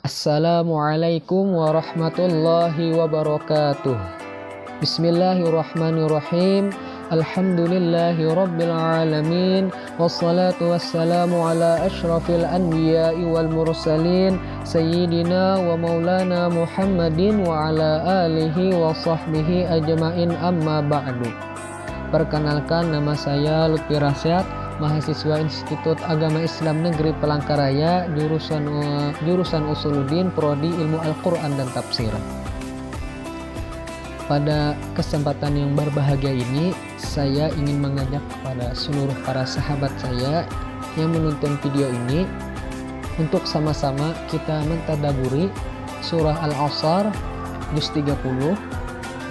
Assalamualaikum warahmatullahi wabarakatuh. Bismillahirrahmanirrahim. Alhamdulillahi rabbil alamin. Wassalatu wassalamu ala ashrafil anbiya'i wal mursalin Sayyidina wa maulana Muhammadin wa ala alihi wa sahbihi ajma'in, amma ba'du. Perkenalkan, nama saya Lutfi Rasyad, mahasiswa Institut Agama Islam Negeri Palangkaraya, jurusan Usuluddin, Prodi Ilmu Al-Quran dan Tafsir. Pada kesempatan yang berbahagia ini, saya ingin mengajak kepada seluruh para sahabat saya yang menonton video ini untuk sama-sama kita mentadaburi surah Al-Asr juz 30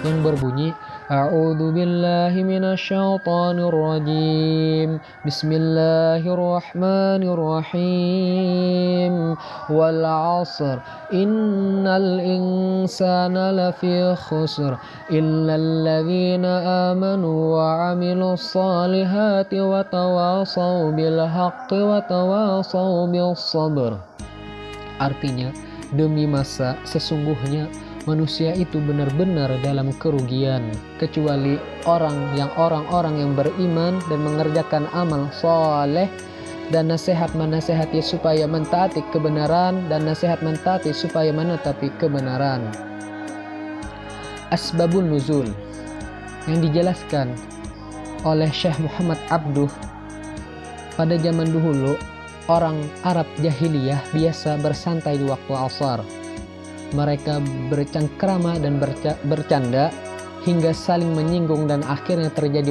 yang berbunyi, A'udzu billahi minasyaitonir rajim. Bismillahirrahmanirrahim. Wal 'asr innal insana lafi khusr illal ladzina amanu wa 'amilus solihati wa tawasaw bil haqqi wa tawasaw bis sabr. Artinya, demi masa sesungguhnya manusia itu benar-benar dalam kerugian, kecuali orang-orang yang beriman dan mengerjakan amal soleh dan nasihat menasehati supaya mentaati kebenaran dan nasihat mentaati supaya menetapi kebenaran. Asbabun nuzul yang dijelaskan oleh Syekh Muhammad Abduh. Pada zaman dahulu, orang Arab jahiliyah biasa bersantai di waktu asar. Mereka bercengkrama dan bercanda hingga saling menyinggung dan akhirnya terjadi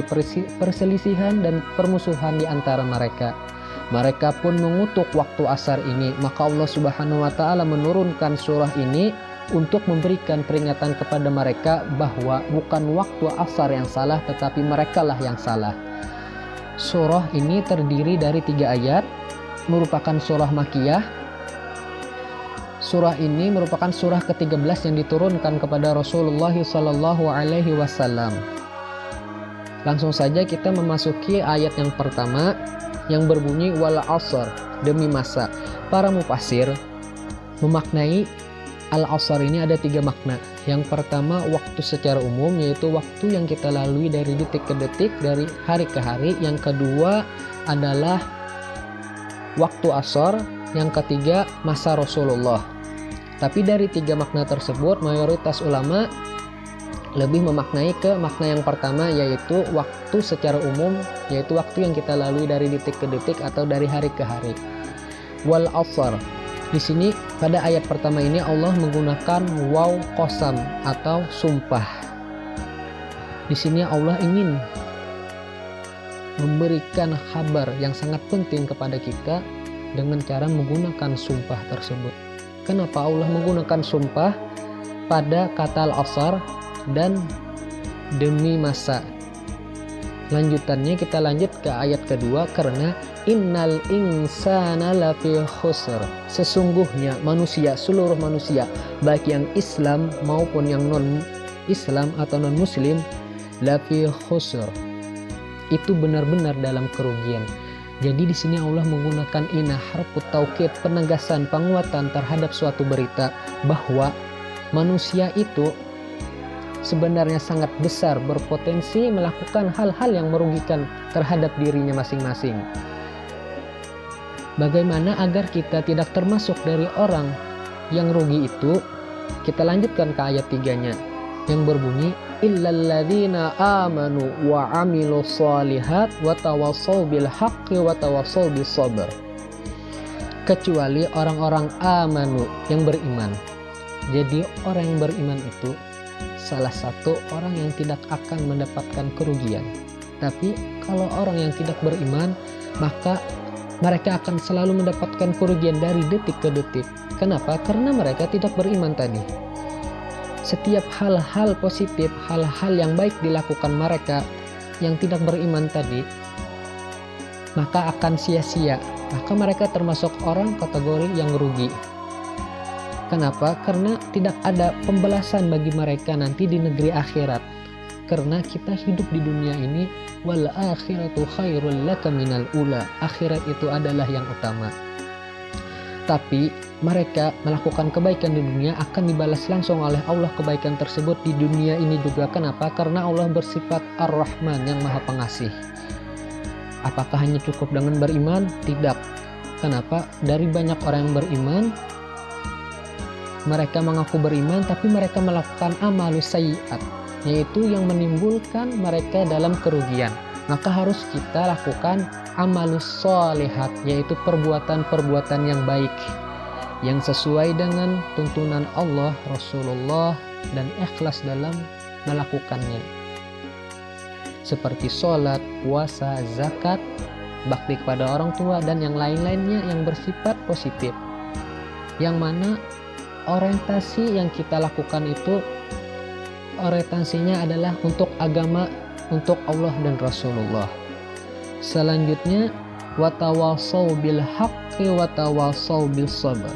perselisihan dan permusuhan di antara mereka. Mereka pun mengutuk waktu asar ini, maka Allah Subhanahu wa taala menurunkan surah ini untuk memberikan peringatan kepada mereka bahwa bukan waktu asar yang salah, tetapi merekalah yang salah. Surah ini terdiri dari 3 ayat, merupakan surah Makkiyah. Surah ini merupakan surah ke-13 yang diturunkan kepada Rasulullah SAW. Langsung saja kita memasuki ayat yang pertama yang berbunyi wal 'asr, demi masa. Para mufasir memaknai al-'asr ini ada 3 makna. Yang pertama, waktu secara umum, yaitu waktu yang kita lalui dari detik ke detik, dari hari ke hari. Yang kedua adalah waktu asar. Yang ketiga, masa Rasulullah. Tapi dari 3 makna tersebut, mayoritas ulama lebih memaknai ke makna yang pertama, yaitu waktu secara umum, yaitu waktu yang kita lalui dari detik ke detik atau dari hari ke hari. Wal 'asr. Di sini pada ayat pertama ini Allah menggunakan waw qasam atau sumpah. Di sini Allah ingin memberikan kabar yang sangat penting kepada kita dengan cara menggunakan sumpah tersebut. Kenapa Allah menggunakan sumpah pada kata al-asr dan demi masa? Lanjutannya kita lanjut ke ayat kedua, karena innal insana lafi khusr. Sesungguhnya manusia, seluruh manusia, baik yang Islam maupun yang non-Islam atau non-Muslim, lafi khusr, itu benar-benar dalam kerugian. Jadi di sini Allah menggunakan inna harfut taukid, penegasan, penguatan terhadap suatu berita bahwa manusia itu sebenarnya sangat besar berpotensi melakukan hal-hal yang merugikan terhadap dirinya masing-masing. Bagaimana agar kita tidak termasuk dari orang yang rugi itu? Kita lanjutkan ke ayat 3-nya yang berbunyi illal ladzina amanu wa 'amilus sholihat wa tawassaw bil haqqi wa tawassaw bis sabr. Kecuali orang-orang amanu, yang beriman. Jadi orang yang beriman itu salah satu orang yang tidak akan mendapatkan kerugian. Tapi kalau orang yang tidak beriman, maka mereka akan selalu mendapatkan kerugian dari detik ke detik. Kenapa? Karena mereka tidak beriman tadi. Setiap hal-hal positif, hal-hal yang baik dilakukan mereka yang tidak beriman tadi, maka akan sia-sia. Maka mereka termasuk orang kategori yang rugi. Kenapa? Karena tidak ada pembalasan bagi mereka nanti di negeri akhirat. Karena kita hidup di dunia ini, wal akhiratu khairul laka minal ula. Akhirat itu adalah yang utama. Tapi mereka melakukan kebaikan di dunia akan dibalas langsung oleh Allah kebaikan tersebut di dunia ini juga. Kenapa? Karena Allah bersifat Ar-Rahman yang Maha Pengasih. Apakah hanya cukup dengan beriman? Tidak. Kenapa? Dari banyak orang yang beriman, mereka mengaku beriman tapi mereka melakukan amalus sayyiat, yaitu yang menimbulkan mereka dalam kerugian. Maka harus kita lakukan amalus sholihat, yaitu perbuatan-perbuatan yang baik yang sesuai dengan tuntunan Allah, Rasulullah, dan ikhlas dalam melakukannya, seperti sholat, puasa, zakat, bakti kepada orang tua, dan yang lain-lainnya yang bersifat positif, yang mana orientasi yang kita lakukan itu orientasinya adalah untuk agama, untuk Allah dan Rasulullah. Selanjutnya, watawasau bil haqqi watawasau bil sabr.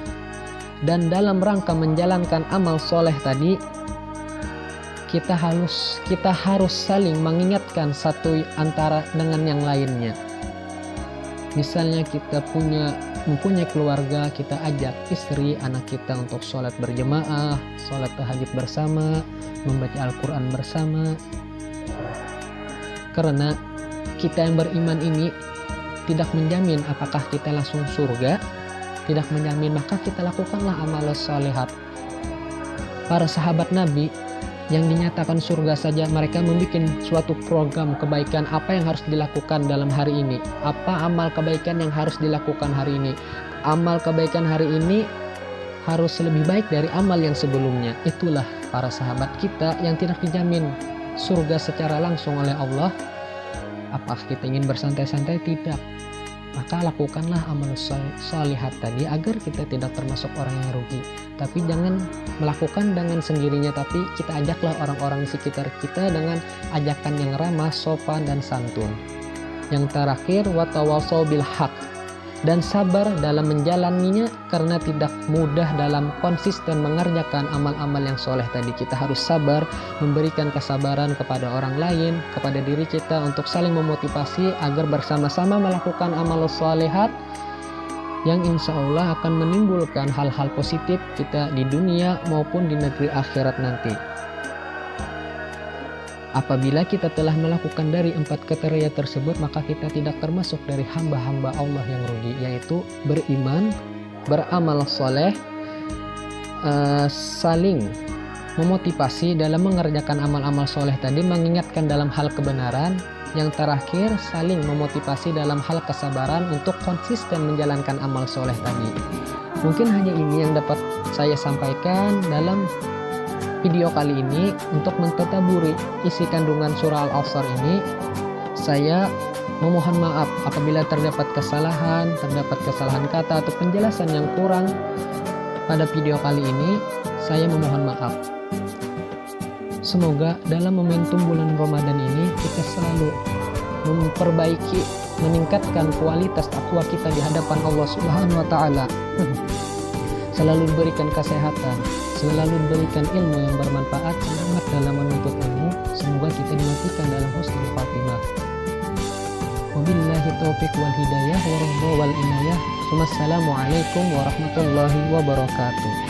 Dan dalam rangka menjalankan amal soleh tadi, kita harus saling mengingatkan satu antara dengan yang lainnya. Misalnya kita mempunyai keluarga, kita ajak istri, anak kita untuk sholat berjemaah, sholat tahajud bersama, membaca Al-Quran bersama. Karena kita yang beriman ini tidak menjamin apakah kita langsung surga, tidak menjamin, maka kita lakukanlah amal sholihat. Para sahabat Nabi yang dinyatakan surga saja, mereka membuat suatu program kebaikan apa yang harus dilakukan dalam hari ini, apa amal kebaikan yang harus dilakukan hari ini. Amal kebaikan hari ini harus lebih baik dari amal yang sebelumnya. Itulah para sahabat kita yang tidak dijamin surga secara langsung oleh Allah. Apakah kita ingin bersantai-santai? Tidak. Maka lakukanlah amal sholihat tadi agar kita tidak termasuk orang yang rugi. Tapi jangan melakukan dengan sendirinya, tapi kita ajaklah orang-orang di sekitar kita dengan ajakan yang ramah, sopan, dan santun. Yang terakhir, watawasau bil haq, dan sabar dalam menjalaninya, karena tidak mudah dalam konsisten mengerjakan amal-amal yang soleh tadi. Kita harus sabar, memberikan kesabaran kepada orang lain, kepada diri kita, untuk saling memotivasi agar bersama-sama melakukan amal sholihat yang insya Allah akan menimbulkan hal-hal positif kita di dunia maupun di negeri akhirat nanti. Apabila kita telah melakukan dari 4 kriteria tersebut, maka kita tidak termasuk dari hamba-hamba Allah yang rugi, yaitu beriman, beramal soleh, saling memotivasi dalam mengerjakan amal-amal soleh tadi, mengingatkan dalam hal kebenaran. Yang terakhir, saling memotivasi dalam hal kesabaran untuk konsisten menjalankan amal soleh tadi. Mungkin hanya ini yang dapat saya sampaikan dalam video kali ini. Untuk mentadaburi isi kandungan surah Al-Asr ini, saya memohon maaf apabila terdapat kesalahan kata atau penjelasan yang kurang pada video kali ini. Saya memohon maaf. Semoga dalam momentum bulan Ramadan ini kita selalu memperbaiki, meningkatkan kualitas takwa kita di hadapan Allah Subhanahu wa taala. Selalu diberikan kesehatan, selalu diberikan ilmu yang bermanfaat, semangat dalam menuntut ilmu. Semoga kita dimatikan dalam husnul khatimah. Wabillahi taufiq wal hidayah wa ridha wal inayah. Wassalamualaikum warahmatullahi wabarakatuh.